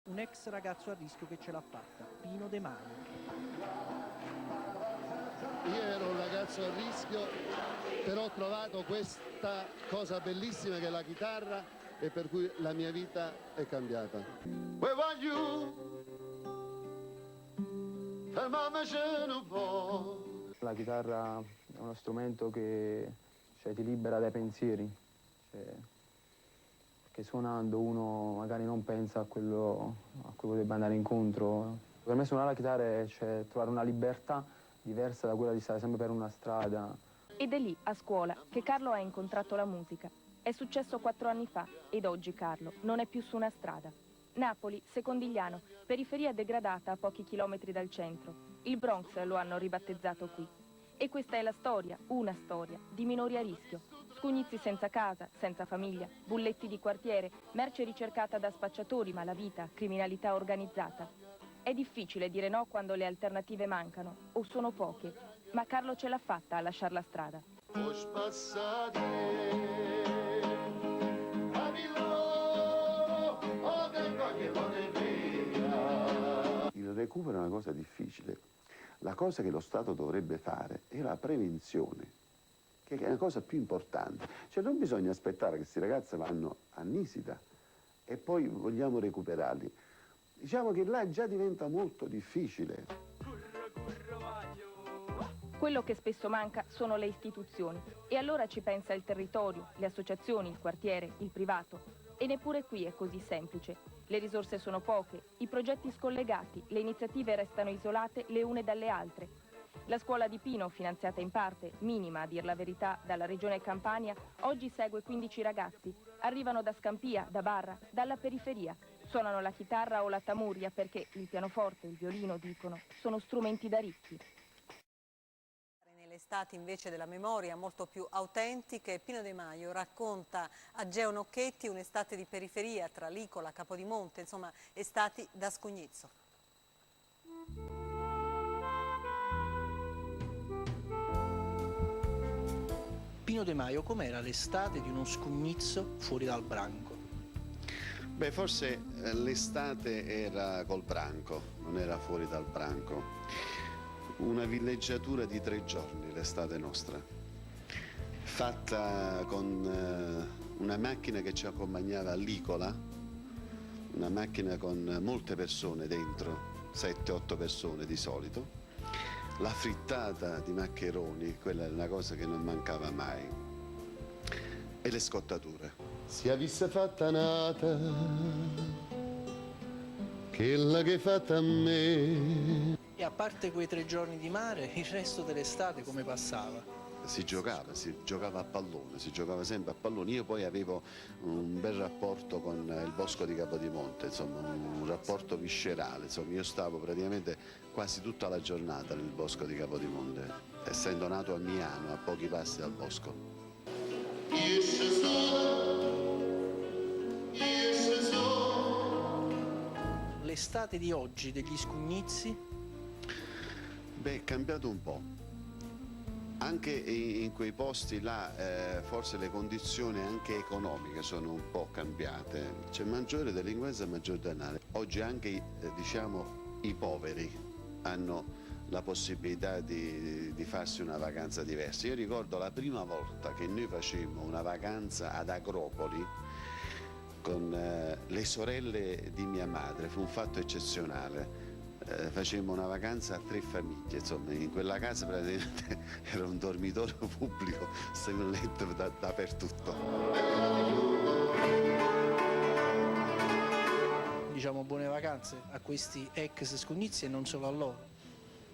Un ex ragazzo a rischio che ce l'ha fatta, Pino De Maio. Io ero un ragazzo a rischio, però ho trovato questa cosa bellissima che è la chitarra e per cui la mia vita è cambiata. La chitarra è uno strumento che ti libera dai pensieri, perché suonando uno magari non pensa a quello a cui deve andare incontro. Per me suonare la chitarra è trovare una libertà diversa da quella di stare sempre per una strada. Ed è lì, a scuola, che Carlo ha incontrato la musica. È successo 4 anni fa ed oggi Carlo non è più su una strada. Napoli, Secondigliano, periferia degradata a pochi chilometri dal centro. Il Bronx lo hanno ribattezzato qui. E questa è la storia, una storia, di minori a rischio. Scugnizi senza casa, senza famiglia, bulletti di quartiere, merce ricercata da spacciatori, malavita, criminalità organizzata. È difficile dire no quando le alternative mancano, o sono poche, ma Carlo ce l'ha fatta a lasciare la strada. Il recupero è una cosa difficile. La cosa che lo Stato dovrebbe fare è la prevenzione, che è la cosa più importante. Cioè non bisogna aspettare che questi ragazzi vanno a Nisida e poi vogliamo recuperarli. Diciamo che là già diventa molto difficile. Quello che spesso manca sono le istituzioni e allora ci pensa il territorio, le associazioni, il quartiere, il privato. E neppure qui è così semplice. Le risorse sono poche, i progetti scollegati, le iniziative restano isolate le une dalle altre. La scuola di Pino, finanziata in parte, minima a dir la verità, dalla regione Campania, oggi segue 15 ragazzi. Arrivano da Scampia, da Barra, dalla periferia. Suonano la chitarra o la tamuria perché il pianoforte e il violino, dicono, sono strumenti da ricchi. Nelle estati invece della memoria molto più autentiche, Pino De Maio racconta a Geo Nocchetti un'estate di periferia tra Licola, Capodimonte, insomma estati da Scugnizzo. Pino De Maio, com'era l'estate di uno Scugnizzo fuori dal branco? Beh, forse l'estate era col branco, non era fuori dal branco. Una villeggiatura di 3 giorni, l'estate nostra, fatta con una macchina che ci accompagnava a Licola, una macchina con molte persone dentro, 7-8 persone di solito. La frittata di maccheroni, quella è una cosa che non mancava mai, e le scottature. Si avesse fatta nata, quella che fatta a me. E a parte quei 3 giorni di mare, il resto dell'estate come passava? Si giocava a pallone, si giocava sempre a pallone. Io poi avevo un bel rapporto con il Bosco di Capodimonte, insomma un rapporto viscerale, insomma io stavo praticamente quasi tutta la giornata nel Bosco di Capodimonte, essendo nato a Miano, a pochi passi dal bosco. L'estate di oggi degli Scugnizi? Beh, è cambiato un po'. Anche in quei posti là forse le condizioni anche economiche sono un po' cambiate. C'è maggiore delinquenza e maggior denaro. Oggi anche diciamo, i poveri hanno la possibilità di farsi una vacanza diversa. Io ricordo la prima volta che noi facemmo una vacanza ad Agropoli con le sorelle di mia madre, fu un fatto eccezionale. Facemmo una vacanza a 3 famiglie, insomma in quella casa praticamente era un dormitorio pubblico, stava un letto dappertutto. Diciamo buone vacanze a questi ex Scugnizi e non solo a loro.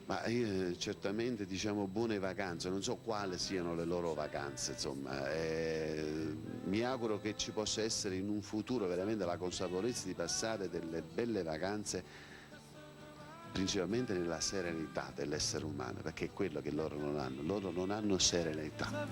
Ma io certamente diciamo buone vacanze, non so quali siano le loro vacanze, insomma, mi auguro che ci possa essere in un futuro veramente la consapevolezza di passare delle belle vacanze principalmente nella serenità dell'essere umano, perché è quello che loro non hanno serenità.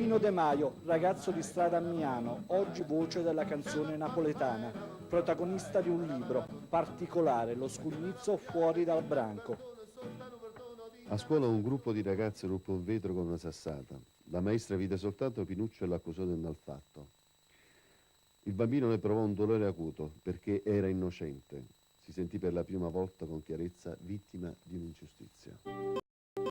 Pino De Maio, ragazzo di strada a Miano, oggi voce della canzone napoletana, protagonista di un libro particolare, Lo scugnizzo fuori dal branco. A scuola un gruppo di ragazzi ruppe un vetro con una sassata. La maestra vide soltanto Pinuccio e l'accusò del malfatto. Il bambino ne provò un dolore acuto perché era innocente. Si sentì per la prima volta con chiarezza vittima di un'ingiustizia.